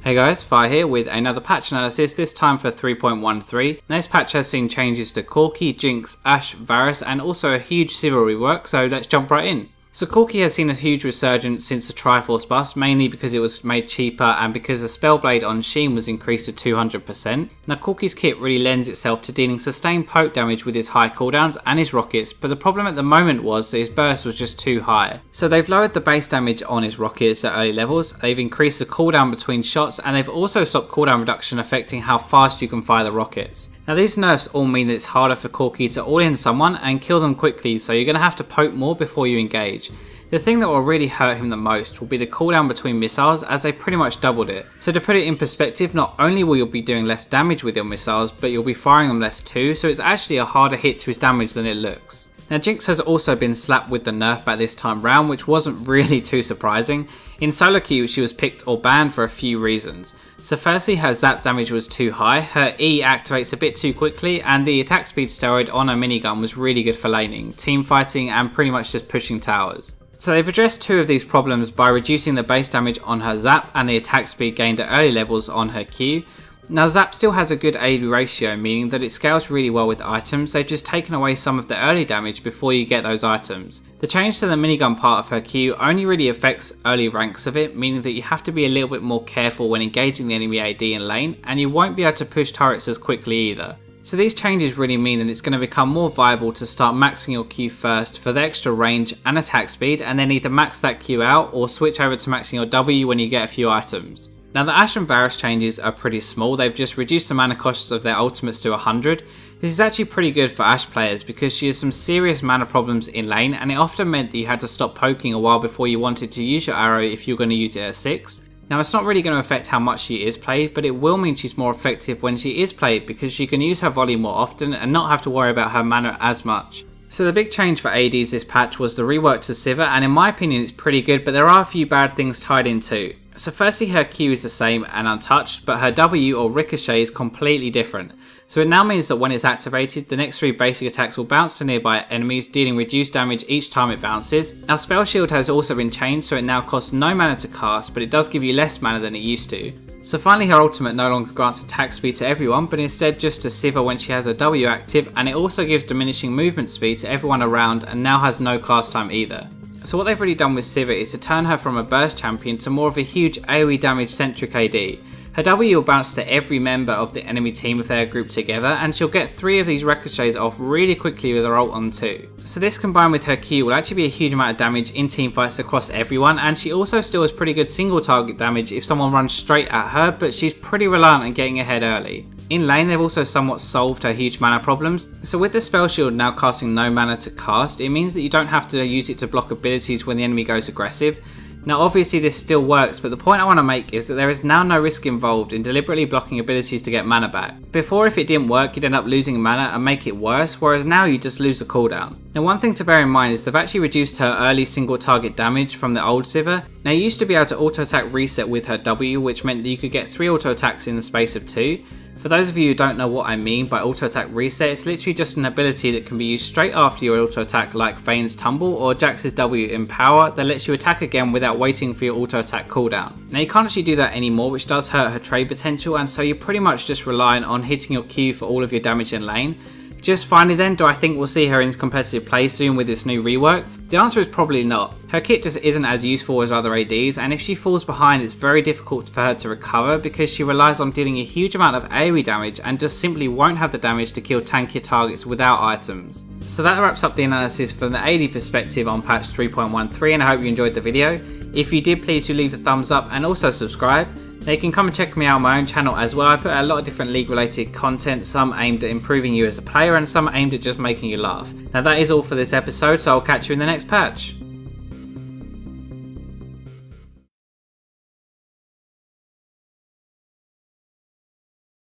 Hey guys, Fire here with another patch analysis, this time for 3.13. Now this patch has seen changes to Corki, Jinx, Ashe, Varus, and also a huge Sivir rework, so let's jump right in. So Corki has seen a huge resurgence since the Triforce buff, mainly because it was made cheaper and because the Spellblade on Sheen was increased to 200%. Now Corki's kit really lends itself to dealing sustained poke damage with his high cooldowns and his rockets, but the problem at the moment was that his burst was just too high. So they've lowered the base damage on his rockets at early levels, they've increased the cooldown between shots, and they've also stopped cooldown reduction affecting how fast you can fire the rockets. Now these nerfs all mean that it's harder for Corki to all in someone and kill them quickly, so you're going to have to poke more before you engage. The thing that will really hurt him the most will be the cooldown between missiles, as they pretty much doubled it. So to put it in perspective, not only will you be doing less damage with your missiles, but you'll be firing them less too, so it's actually a harder hit to his damage than it looks. Now Jinx has also been slapped with the nerf back this time round, which wasn't really too surprising. In solo queue she was picked or banned for a few reasons. So firstly, her zap damage was too high, her E activates a bit too quickly, and the attack speed steroid on her minigun was really good for laning, team fighting, and pretty much just pushing towers. So they've addressed two of these problems by reducing the base damage on her zap and the attack speed gained at early levels on her Q. Now Zap still has a good AD ratio, meaning that it scales really well with items. They've just taken away some of the early damage before you get those items. The change to the minigun part of her Q only really affects early ranks of it, meaning that you have to be a little bit more careful when engaging the enemy AD in lane, and you won't be able to push turrets as quickly either. So these changes really mean that it's going to become more viable to start maxing your Q first for the extra range and attack speed, and then either max that Q out or switch over to maxing your W when you get a few items. Now the Ashe and Varus changes are pretty small, they've just reduced the mana costs of their ultimates to 100. This is actually pretty good for Ashe players because she has some serious mana problems in lane, and it often meant that you had to stop poking a while before you wanted to use your arrow if you're going to use it at 6. Now it's not really going to affect how much she is played, but it will mean she's more effective when she is played because she can use her volley more often and not have to worry about her mana as much. So the big change for ADs this patch was the rework to Sivir, and in my opinion it's pretty good, but there are a few bad things tied in too. So firstly, her Q is the same and untouched, but her W or ricochet is completely different. So it now means that when it's activated, the next 3 basic attacks will bounce to nearby enemies, dealing reduced damage each time it bounces. Now Spell Shield has also been changed, so it now costs no mana to cast, but it does give you less mana than it used to. So finally, her ultimate no longer grants attack speed to everyone, but instead just to Sivir when she has her W active, and it also gives diminishing movement speed to everyone around and now has no cast time either. So what they've really done with Sivir is to turn her from a burst champion to more of a huge AoE damage centric AD. Her W will bounce to every member of the enemy team if they are grouped together, and she'll get 3 of these ricochets off really quickly with her ult on 2. So this combined with her Q will actually be a huge amount of damage in team fights across everyone, and she also still has pretty good single target damage if someone runs straight at her, but she's pretty reliant on getting ahead early. In lane they've also somewhat solved her huge mana problems, so with the spell shield now casting no mana to cast, it means that you don't have to use it to block abilities when the enemy goes aggressive. Now obviously this still works, but the point I want to make is that there is now no risk involved in deliberately blocking abilities to get mana back. Before, if it didn't work, you'd end up losing mana and make it worse, whereas now you just lose the cooldown. Now one thing to bear in mind is they've actually reduced her early single target damage from the old Sivir. Now you used to be able to auto attack reset with her W, which meant that you could get 3 auto attacks in the space of 2. For those of you who don't know what I mean by auto attack reset, it's literally just an ability that can be used straight after your auto attack, like Vayne's Tumble or Jax's W in Power, that lets you attack again without waiting for your auto attack cooldown. Now you can't actually do that anymore, which does hurt her trade potential, and so you're pretty much just relying on hitting your Q for all of your damage in lane. Just finally then, do I think we'll see her in competitive play soon with this new rework? The answer is probably not. Her kit just isn't as useful as other ADs, and if she falls behind it's very difficult for her to recover because she relies on dealing a huge amount of AoE damage and just simply won't have the damage to kill tankier targets without items. So that wraps up the analysis from the AD perspective on patch 3.13, and I hope you enjoyed the video. If you did, please do leave a thumbs up and also subscribe. Now you can come and check me out on my own channel as well. I put out a lot of different league related content, some aimed at improving you as a player and some aimed at just making you laugh. Now that is all for this episode, so I'll catch you in the next patch.